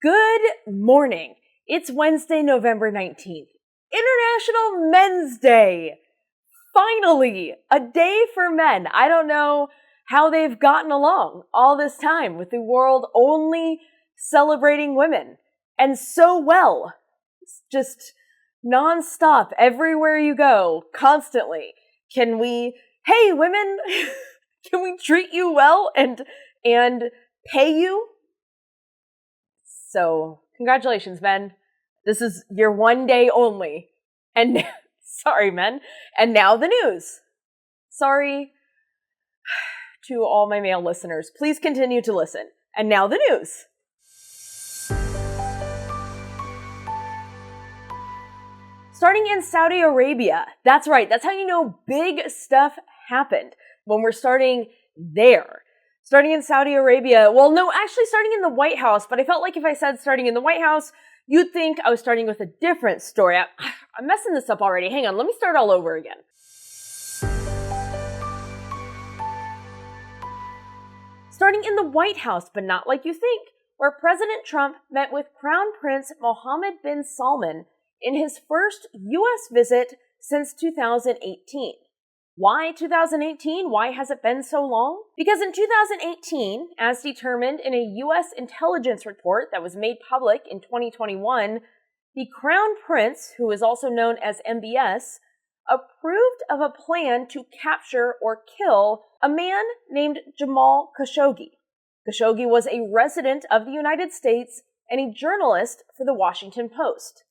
Good morning. It's Wednesday, November 19th. International Men's Day. Finally, a day for men. I don't know how they've gotten along all this time with the world only celebrating women. And so well. It's just nonstop, everywhere you go, constantly. Can we, hey women, can we treat you well and pay you? So, congratulations, men. This is your one day only. And, sorry, men. And now the news. Sorry to all my male listeners. Please continue to listen. And now the news. Starting in Saudi Arabia. That's right. That's how you know big stuff happened. When we're starting there. Starting in Saudi Arabia, well, no, actually starting in the White House, but I felt like if I said starting in the White House, you'd think I was starting with a different story. I'm messing this up already. Hang on, let me start all over again. Starting in the White House, but not like you think, where President Trump met with Crown Prince Mohammed bin Salman in his first U.S. visit since 2018. Why 2018? Why has it been so long? Because in 2018, as determined in a U.S. intelligence report that was made public in 2021, the Crown Prince, who is also known as MBS, approved of a plan to capture or kill a man named Jamal Khashoggi. Khashoggi was a resident of the United States and a journalist for the Washington Post.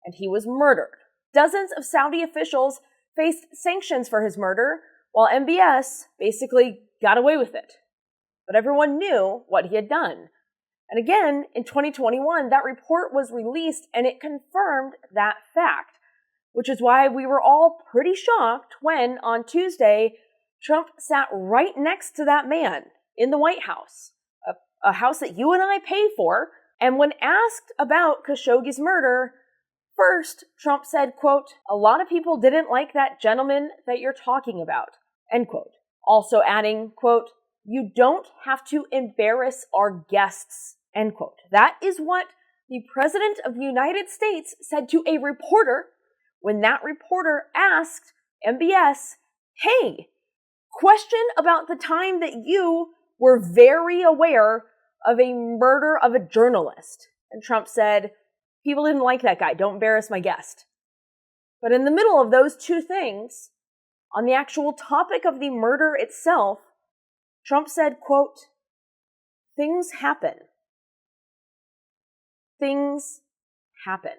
And he was murdered. Dozens of Saudi officials faced sanctions for his murder, while MBS basically got away with it. But everyone knew what he had done. And again, in 2021, that report was released and it confirmed that fact, which is why we were all pretty shocked when, on Tuesday, Trump sat right next to that man in the White House, a house that you and I pay for, and when asked about Khashoggi's murder, first, Trump said, quote, "A lot of people didn't like that gentleman that you're talking about," end quote. Also adding, quote, "You don't have to embarrass our guests," end quote. That is what the President of the United States said to a reporter when that reporter asked MBS, "Hey, question about the time that you were very aware of a murder of a journalist." And Trump said, "People didn't like that guy. Don't embarrass my guest." But in the middle of those two things, on the actual topic of the murder itself, Trump said, quote, "Things happen. Things happen."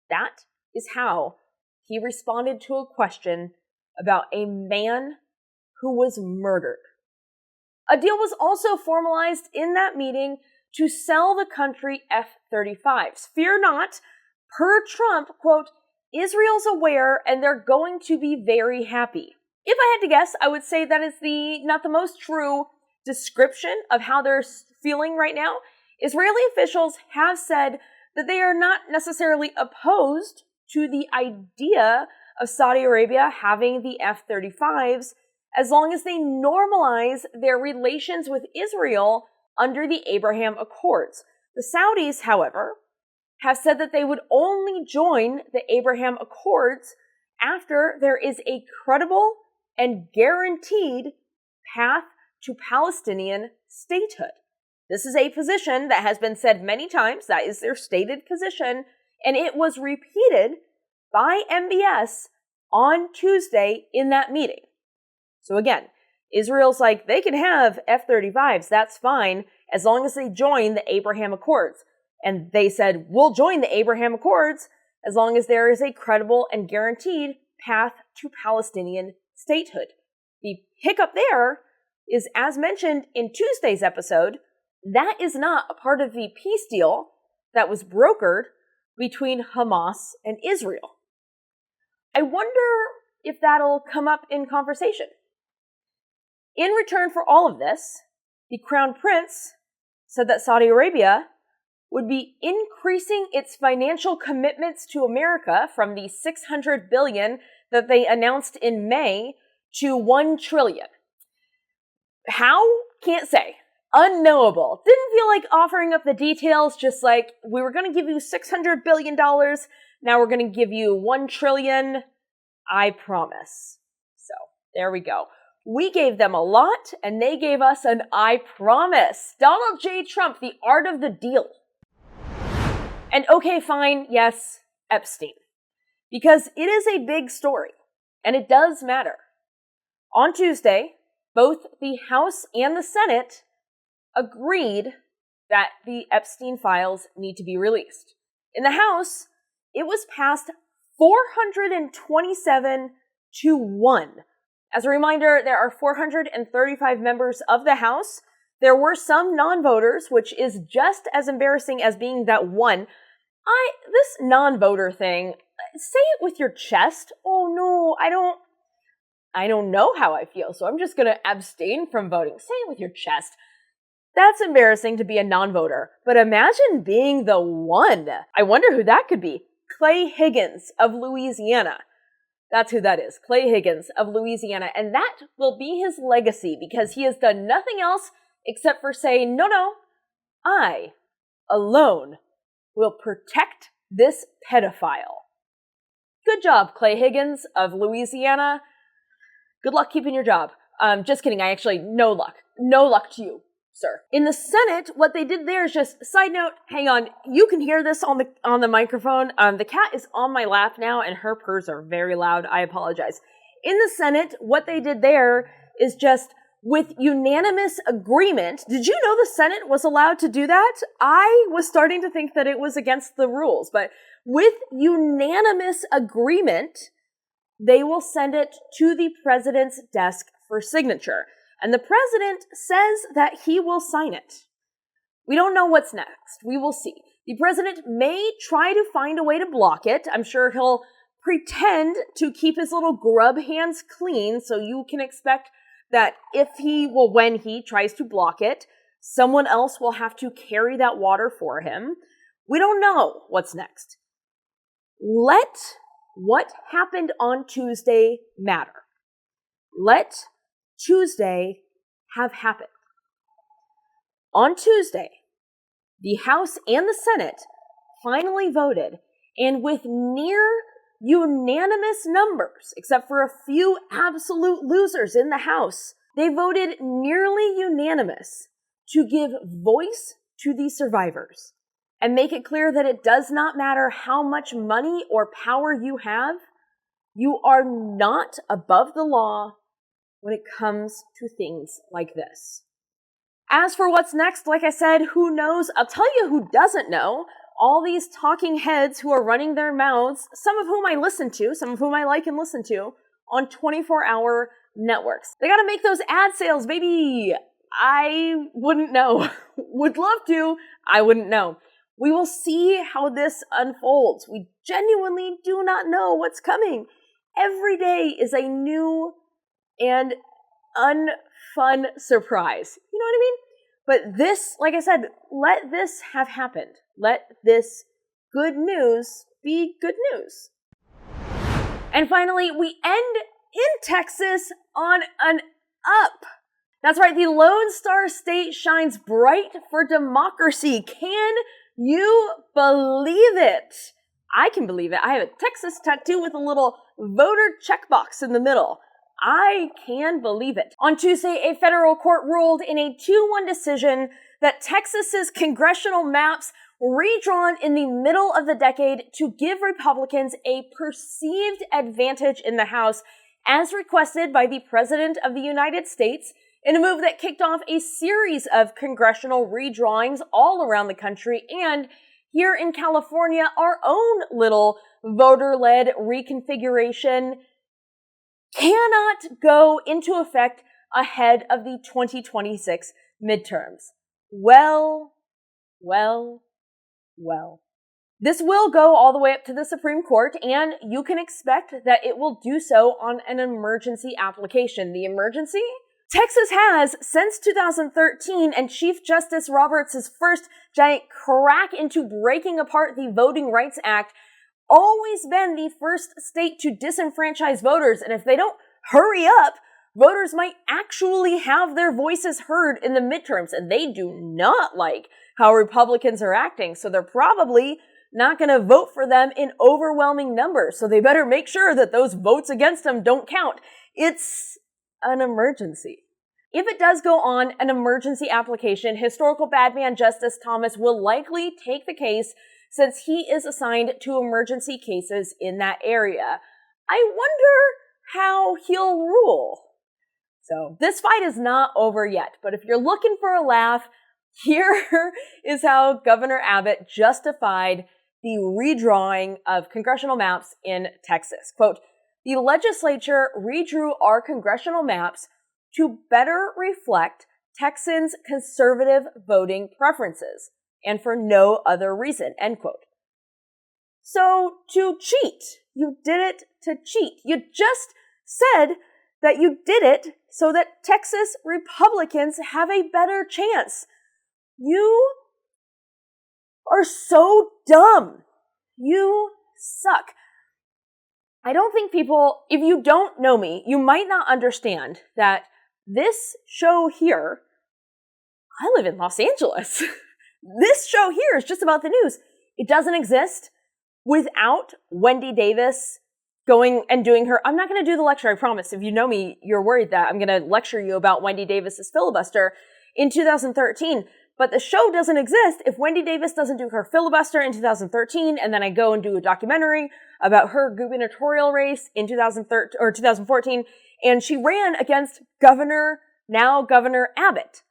That is how he responded to a question about a man who was murdered. A deal was also formalized in that meeting to sell the country F-35s. Fear not, per Trump, quote, "Israel's aware and they're going to be very happy." If I had to guess, I would say that is not the most true description of how they're feeling right now. Israeli officials have said that they are not necessarily opposed to the idea of Saudi Arabia having the F-35s as long as they normalize their relations with Israel under the Abraham Accords. The Saudis, however, have said that they would only join the Abraham Accords after there is a credible and guaranteed path to Palestinian statehood. This is a position that has been said many times. That is their stated position, and it was repeated by MBS on Tuesday in that meeting. So again, Israel's like, they can have F-35s, that's fine, as long as they join the Abraham Accords. And they said, we'll join the Abraham Accords as long as there is a credible and guaranteed path to Palestinian statehood. The hiccup there is, as mentioned in Tuesday's episode, that is not a part of the peace deal that was brokered between Hamas and Israel. I wonder if that'll come up in conversation. In return for all of this, the Crown Prince said that Saudi Arabia would be increasing its financial commitments to America from the $600 billion that they announced in May to $1 trillion. How? Can't say. unknowable. Didn't feel like offering up the details, just like, we were going to give you $600 billion, now we're going to give you $1 trillion, I promise. So, there we go. We gave them a lot, and they gave us an I promise. Donald J. Trump, the art of the deal. And okay, fine, yes, Epstein. Because it is a big story, and it does matter. On Tuesday, both the House and the Senate agreed that the Epstein files need to be released. In the House, it was passed 427-1. As a reminder, there are 435 members of the House. There were some non-voters, which is just as embarrassing as being that one. This non-voter thing, say it with your chest. Oh no, I don't know how I feel, so I'm just gonna abstain from voting. Say it with your chest. That's embarrassing to be a non-voter, but imagine being the one. I wonder who that could be. Clay Higgins of Louisiana. That's who that is. Clay Higgins of Louisiana. And that will be his legacy, because he has done nothing else except for saying, no, I alone will protect this pedophile. Good job, Clay Higgins of Louisiana. Good luck keeping your job. Just kidding. No luck. No luck to you, sir. In the Senate, what they did there is just, side note, hang on, you can hear this on the microphone. The cat is on my lap now, and her purrs are very loud. I apologize. In the Senate, what they did there is just, with unanimous agreement. Did you know the Senate was allowed to do that? I was starting to think that it was against the rules, but with unanimous agreement, they will send it to the president's desk for signature. And the president says that he will sign it. We don't know what's next. We will see. The president may try to find a way to block it. I'm sure he'll pretend to keep his little grub hands clean, so you can expect that when he tries to block it, someone else will have to carry that water for him. We don't know what's next. Let what happened on Tuesday matter. Let Tuesday have happened. On Tuesday, the House and the Senate finally voted, and with near unanimous numbers, except for a few absolute losers in the House, they voted nearly unanimous to give voice to the survivors and make it clear that it does not matter how much money or power you have, you are not above the law when it comes to things like this. As for what's next, like I said, who knows? I'll tell you who doesn't know. All these talking heads who are running their mouths, some of whom I listen to, some of whom I like and listen to, on 24-hour networks. They gotta make those ad sales, baby! I wouldn't know. Would love to. I wouldn't know. We will see how this unfolds. We genuinely do not know what's coming. Every day is a new and unfun surprise. You know what I mean? But this, like I said, let this have happened. Let this good news be good news. And finally, we end in Texas on an up. That's right, the Lone Star State shines bright for democracy. Can you believe it? I can believe it. I have a Texas tattoo with a little voter checkbox in the middle. I can believe it. On Tuesday, a federal court ruled in a 2-1 decision that Texas's congressional maps redrawn in the middle of the decade to give Republicans a perceived advantage in the House, as requested by the President of the United States, in a move that kicked off a series of congressional redrawings all around the country, and here in California, our own little voter-led reconfiguration cannot go into effect ahead of the 2026 midterms. Well. This will go all the way up to the Supreme Court, and you can expect that it will do so on an emergency application. The emergency? Texas has, since 2013 and Chief Justice Roberts' first giant crack into breaking apart the Voting Rights Act, always been the first state to disenfranchise voters, and if they don't hurry up, voters might actually have their voices heard in the midterms, and they do not like how Republicans are acting, so they're probably not going to vote for them in overwhelming numbers, so they better make sure that those votes against them don't count. It's an emergency. If it does go on an emergency application, historical badman Justice Thomas will likely take the case since he is assigned to emergency cases in that area. I wonder how he'll rule. So this fight is not over yet, but if you're looking for a laugh, here is how Governor Abbott justified the redrawing of congressional maps in Texas. Quote, "The legislature redrew our congressional maps to better reflect Texans' conservative voting preferences, and for no other reason," end quote. So, to cheat. You did it to cheat. You just said that you did it so that Texas Republicans have a better chance. You are so dumb. You suck. I don't think people, if you don't know me, you might not understand that this show here, I live in Los Angeles. This show here is just about the news. It doesn't exist without Wendy Davis going and doing her, I'm not going to do the lecture, I promise. If you know me, you're worried that I'm going to lecture you about Wendy Davis's filibuster in 2013. But the show doesn't exist if Wendy Davis doesn't do her filibuster in 2013, and then I go and do a documentary about her gubernatorial race in 2013 or 2014, and she ran against Governor Abbott.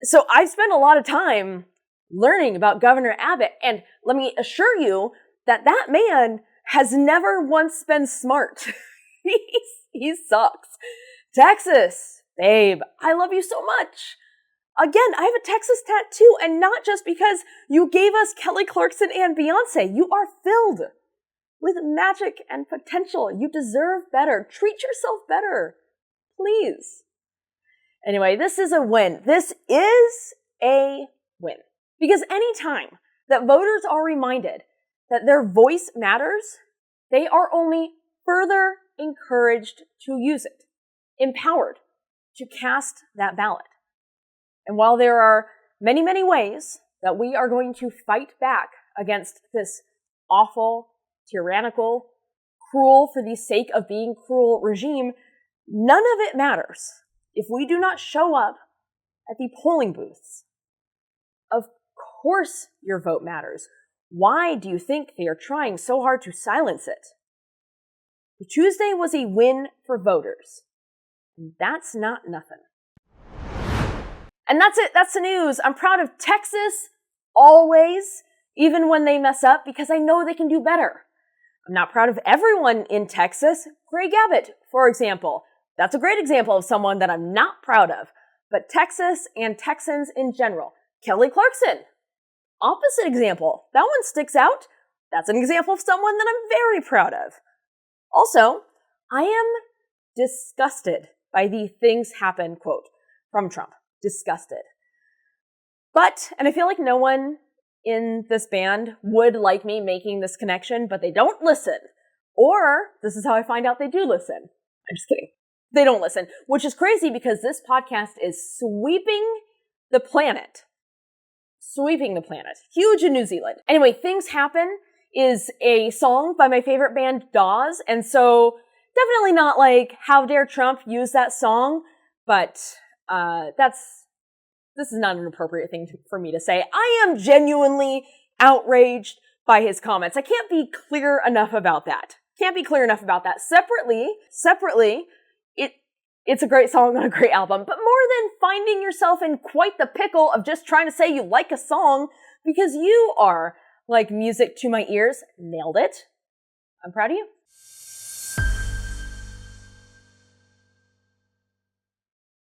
So I've spent a lot of time learning about Governor Abbott, and let me assure you that that man has never once been smart. He sucks. Texas, babe, I love you so much. Again, I have a Texas tattoo, and not just because you gave us Kelly Clarkson and Beyonce. You are filled with magic and potential. You deserve better. Treat yourself better. Please. Anyway, this is a win. This is a win. Because anytime that voters are reminded that their voice matters, they are only further encouraged to use it, empowered to cast that ballot. And while there are many, many ways that we are going to fight back against this awful, tyrannical, cruel for the sake of being cruel regime, none of it matters if we do not show up at the polling booths. Of course your vote matters. Why do you think they are trying so hard to silence it? Tuesday was a win for voters. And that's not nothing. And that's it. That's the news. I'm proud of Texas always, even when they mess up, because I know they can do better. I'm not proud of everyone in Texas. Greg Abbott, for example. That's a great example of someone that I'm not proud of. But Texas and Texans in general. Kelly Clarkson, opposite example. That one sticks out. That's an example of someone that I'm very proud of. Also, I am disgusted by the things happen quote from Trump. Disgusted. But, and I feel like no one in this band would like me making this connection, but they don't listen. Or, this is how I find out they do listen. I'm just kidding. They don't listen, which is crazy because this podcast is sweeping the planet. Sweeping the planet. Huge in New Zealand. Anyway, Things Happen is a song by my favorite band, Dawes, and so definitely not like, how dare Trump use that song, but this is not an appropriate thing for me to say. I am genuinely outraged by his comments. I can't be clear enough about that. Separately, it's a great song on a great album, but more than finding yourself in quite the pickle of just trying to say you like a song because you are like music to my ears, nailed it. I'm proud of you.